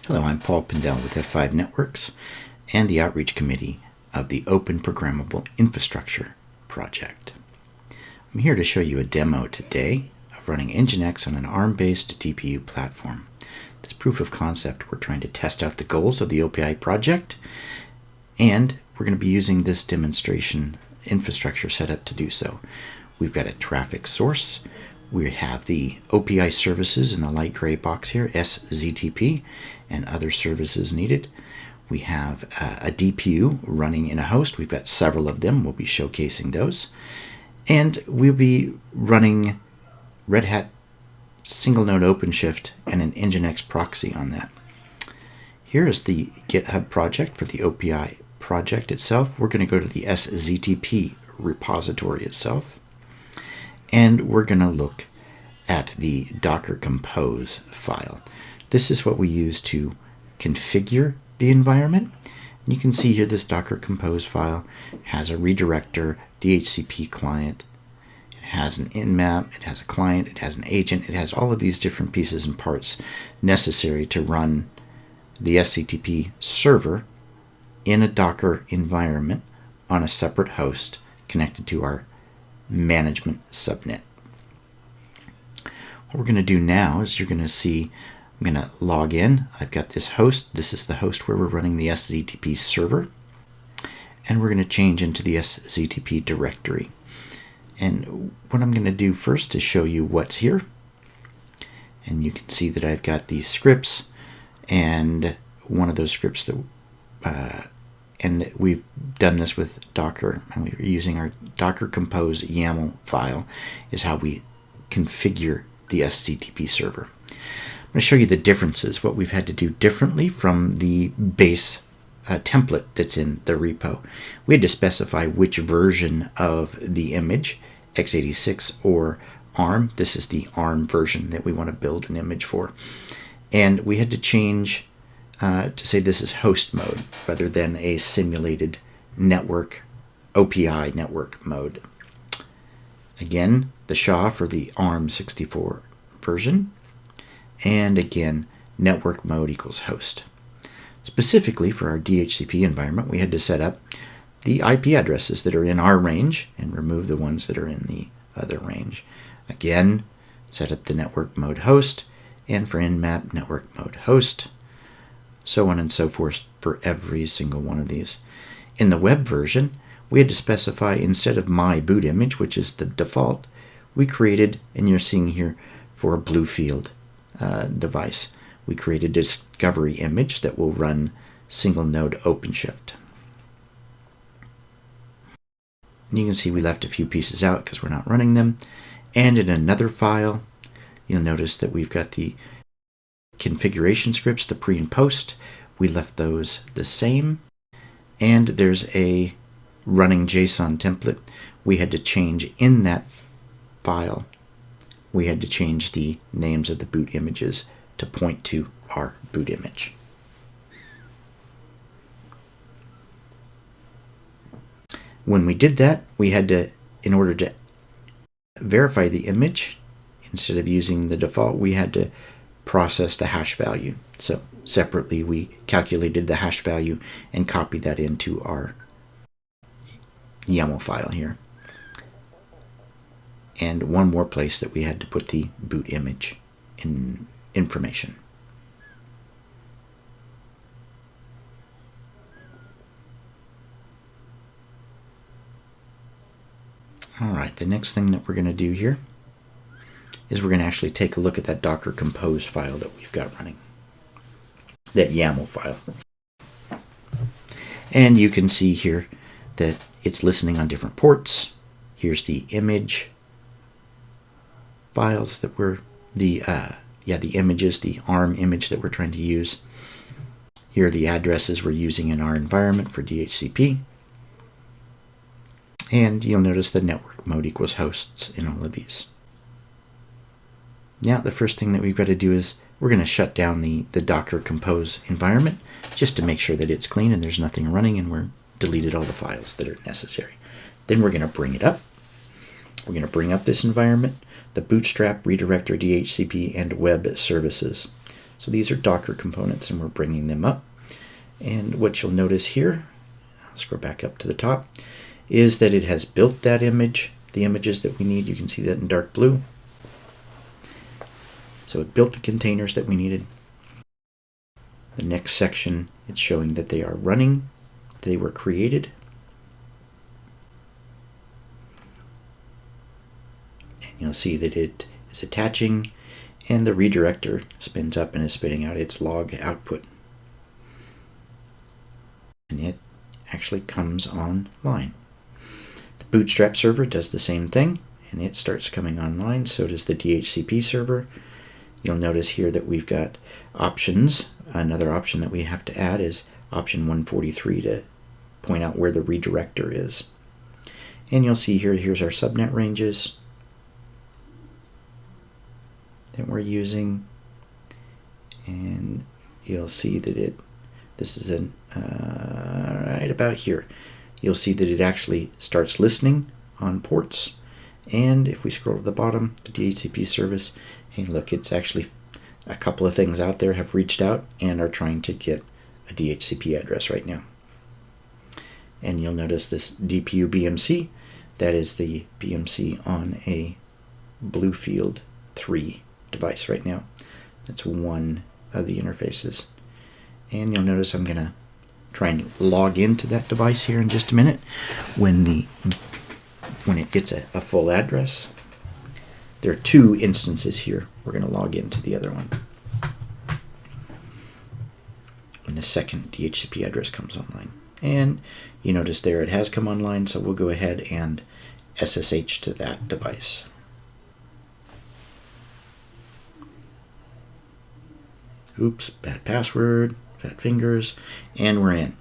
Hello, I'm Paul Pindell with F5 Networks and the Outreach Committee of the Open Programmable Infrastructure project. I'm here to show you a demo today of running NGINX on an ARM-based DPU platform. This proof of concept, we're trying to test out the goals of the OPI project, and we're going to be using this demonstration infrastructure setup to do so. We've got a traffic source. We have the OPI services in the light gray box here, SZTP, and other services needed. We have a DPU running in a host. We've got several of them. We'll be showcasing those. And we'll be running Red Hat single node OpenShift and an NGINX proxy on that. Here is the GitHub project for the OPI project itself. We're going to go to the SZTP repository itself. And we're going to look at the Docker Compose file. This is what we use to configure the environment. And you can see here this Docker Compose file has a redirector, DHCP client. It has an nmap, it has a client, it has an agent, it has all of these different pieces and parts necessary to run the SZTP server in a Docker environment on a separate host connected to our management subnet. What we're going to do now is you're going to see, I'm going to log in. I've got this host. This is the host where we're running the SZTP server. And we're going to change into the SZTP directory. And what I'm going to do first is show you what's here. And you can see that I've got these scripts, and one of those scripts that and we've done this with Docker, and we're using our Docker Compose YAML file is how we configure the SZTP server. I'm going to show you the differences, what we've had to do differently from the base template that's in the repo. We had to specify which version of the image, x86 or ARM. This is the ARM version that we want to build an image for. And we had to change to say this is host mode rather than a simulated network, OPI network mode. Again, the SHA for the ARM64 version, and again, network mode equals host. Specifically for our DHCP environment, we had to set up the IP addresses that are in our range and remove the ones that are in the other range. Again, set up the network mode host, and for nmap, network mode host, so on and so forth for every single one of these. In the web version, we had to specify, instead of my boot image, which is the default, we created, and you're seeing here for a Bluefield device, we created a discovery image that will run single node OpenShift. And you can see we left a few pieces out because we're not running them. And in another file, you'll notice that we've got the configuration scripts, the pre and post. We left those the same. And there's a running JSON template. We had to change in that file. We had to change the names of the boot images to point to our boot image. When we did that, we had to, in order to verify the image, instead of using the default, we had to process the hash value. So separately, we calculated the hash value and copied that into our YAML file here. And one more place that we had to put the boot image information. All right, the next thing that we're going to do here is we're going to actually take a look at that Docker Compose file that we've got running, that YAML file. And you can see here that it's listening on different ports. Here's the image files that were the images, the ARM image that we're trying to use. Here are the addresses we're using in our environment for DHCP. And you'll notice the network mode equals hosts in all of these. Now the first thing that we've got to do is we're going to shut down the Docker Compose environment just to make sure that it's clean and there's nothing running, and we're deleted all the files that are necessary. Then we're going to bring it up. We're going to bring up this environment, the Bootstrap, Redirector, DHCP, and Web Services. So these are Docker components, and we're bringing them up. And what you'll notice here, I'll scroll back up to the top, is that it has built that image, the images that we need. You can see that in dark blue. So it built the containers that we needed. The next section, it's showing that they are running, they were created. And you'll see that it is attaching, and the redirector spins up and is spitting out its log output. And it actually comes online. The Bootstrap server does the same thing, and it starts coming online. So does the DHCP server. You'll notice here that we've got options. Another option that we have to add is option 143 to point out where the redirector is. And you'll see here, here's our subnet ranges that we're using. And you'll see that this is right about here. You'll see that it actually starts listening on ports. And if we scroll to the bottom, the DHCP service, hey, look, it's actually a couple of things out there have reached out and are trying to get a DHCP address right now. And you'll notice this DPU BMC, that is the BMC on a Bluefield 3 device right now. That's one of the interfaces. And you'll notice I'm going to try and log into that device here in just a minute. When it gets a full address, there are two instances here. We're going to log into the other one when the second DHCP address comes online. And you notice there it has come online, so we'll go ahead and SSH to that device. Oops, bad password, fat fingers, and we're in.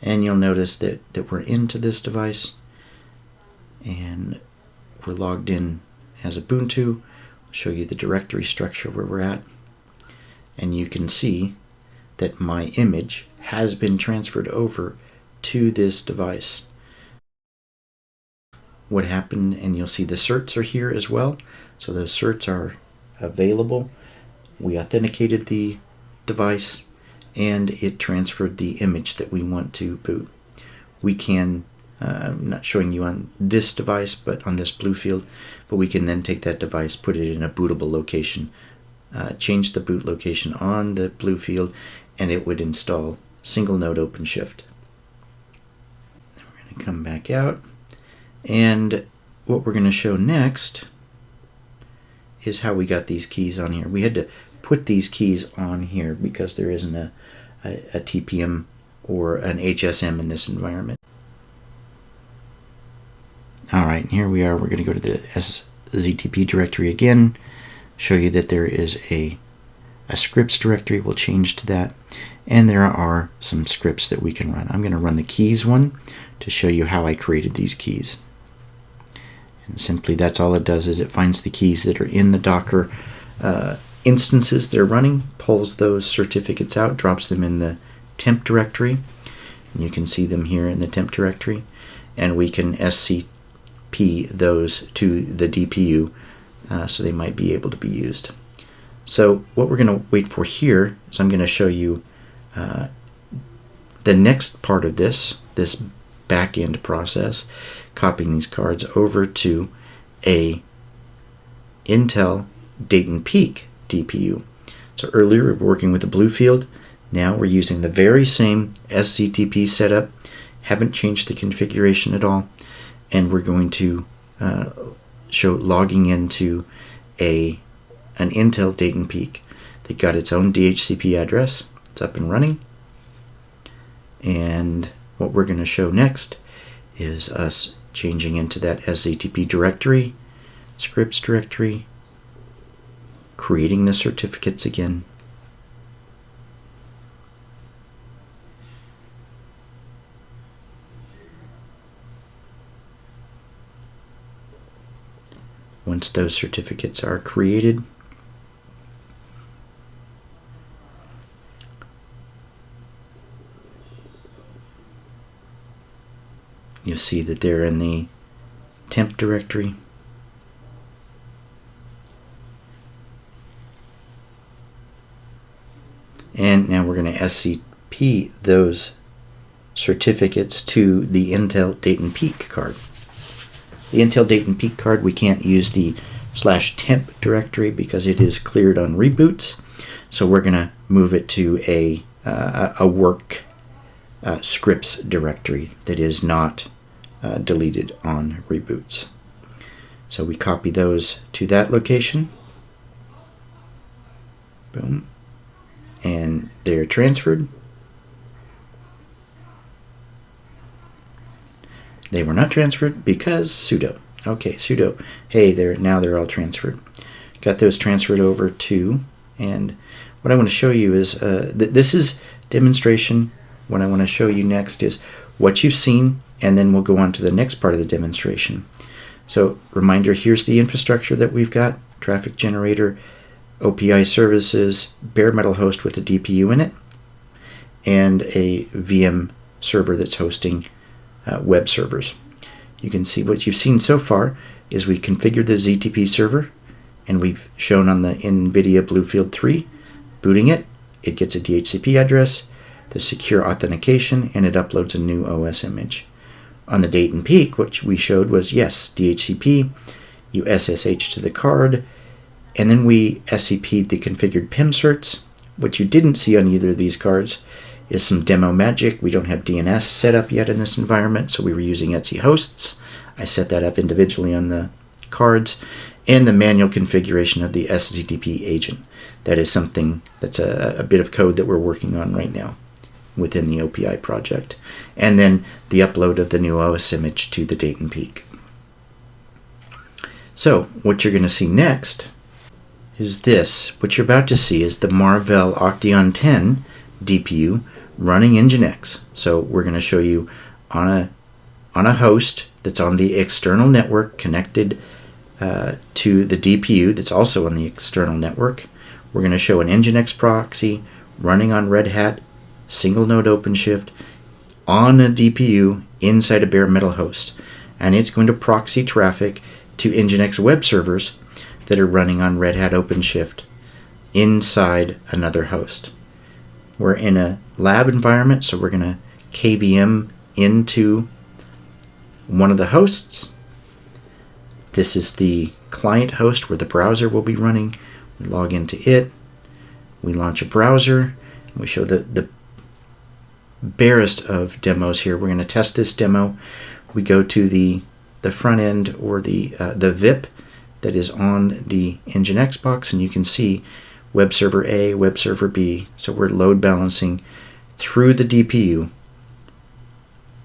And you'll notice that we're into this device, and we're logged in as Ubuntu. I'll show you the directory structure where we're at. And you can see that my image has been transferred over to this device. What happened, and you'll see the certs are here as well. So those certs are available. We authenticated the device, and it transferred the image that we want to boot. We can, I'm not showing you on this device, but on this Bluefield, but we can then take that device, put it in a bootable location, change the boot location on the Bluefield, and it would install single node OpenShift. Then we're going to come back out, and what we're going to show next is how we got these keys on here. We had to put these keys on here because there isn't a TPM or an HSM in this environment. Alright, and here we are. We're going to go to the SZTP directory again, show you that there is a scripts directory. We'll change to that, and there are some scripts that we can run. I'm going to run the keys one to show you how I created these keys. And simply that's all it does, is it finds the keys that are in the Docker instances they're running, pulls those certificates out, drops them in the temp directory, and you can see them here in the temp directory, and we can SCP those to the DPU so they might be able to be used. So what we're going to wait for here is I'm going to show you the next part of this back-end process, copying these cards over to a Intel Dayton Peak DPU. So earlier we were working with the Bluefield. Now we're using the very same SZTP setup, haven't changed the configuration at all, and we're going to show logging into an Intel Dayton Peak that got its own DHCP address. It's up and running. And what we're going to show next is us changing into that SZTP directory, scripts directory, creating the certificates again. Once those certificates are created, you'll see that they're in the temp directory. And now we're going to SCP those certificates to the Intel Date and Peak card. The Intel Date and Peak card, we can't use the /temp directory because it is cleared on reboots. So we're going to move it to a work scripts directory that is not deleted on reboots. So we copy those to that location. Boom. And they're transferred. They were not transferred because sudo. Okay, sudo. Hey, now they're all transferred. Got those transferred over to, and what I want to show you is, this is demonstration. What I want to show you next is what you've seen, and then we'll go on to the next part of the demonstration. So, reminder, here's the infrastructure that we've got. Traffic generator, OPI services, bare metal host with a DPU in it, and a VM server that's hosting web servers. You can see what you've seen so far is we configured the ZTP server, and we've shown on the NVIDIA Bluefield 3, booting it, it gets a DHCP address, the secure authentication, and it uploads a new OS image. On the Date and Peak, what we showed was, yes, DHCP, you SSH to the card, and then we SCP'd the configured PIM certs. What you didn't see on either of these cards is some demo magic. We don't have DNS set up yet in this environment, so we were using Etsy hosts. I set that up individually on the cards, and the manual configuration of the SZTP agent. That is something that's a bit of code that we're working on right now within the OPI project. And then the upload of the new OS image to the Date and Peak. So what you're going to see next is this. What you're about to see is the Marvell OCTEON 10 DPU running NGINX. So we're going to show you on a host that's on the external network connected to the DPU that's also on the external network. We're going to show an NGINX proxy running on Red Hat, single node OpenShift, on a DPU inside a bare metal host. And it's going to proxy traffic to NGINX web servers that are running on Red Hat OpenShift inside another host. We're in a lab environment, so we're going to KVM into one of the hosts. This is the client host where the browser will be running. We log into it. We launch a browser. We show the barest of demos here. We're going to test this demo. We go to the front end, or the VIP that is on the NGINX box, and you can see web server A, web server B. So we're load balancing through the DPU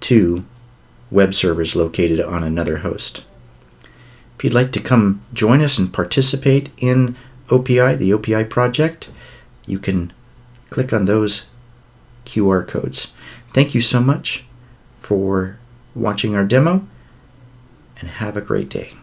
to web servers located on another host. If you'd like to come join us and participate in OPI, the OPI project, you can click on those QR codes. Thank you so much for watching our demo, and have a great day.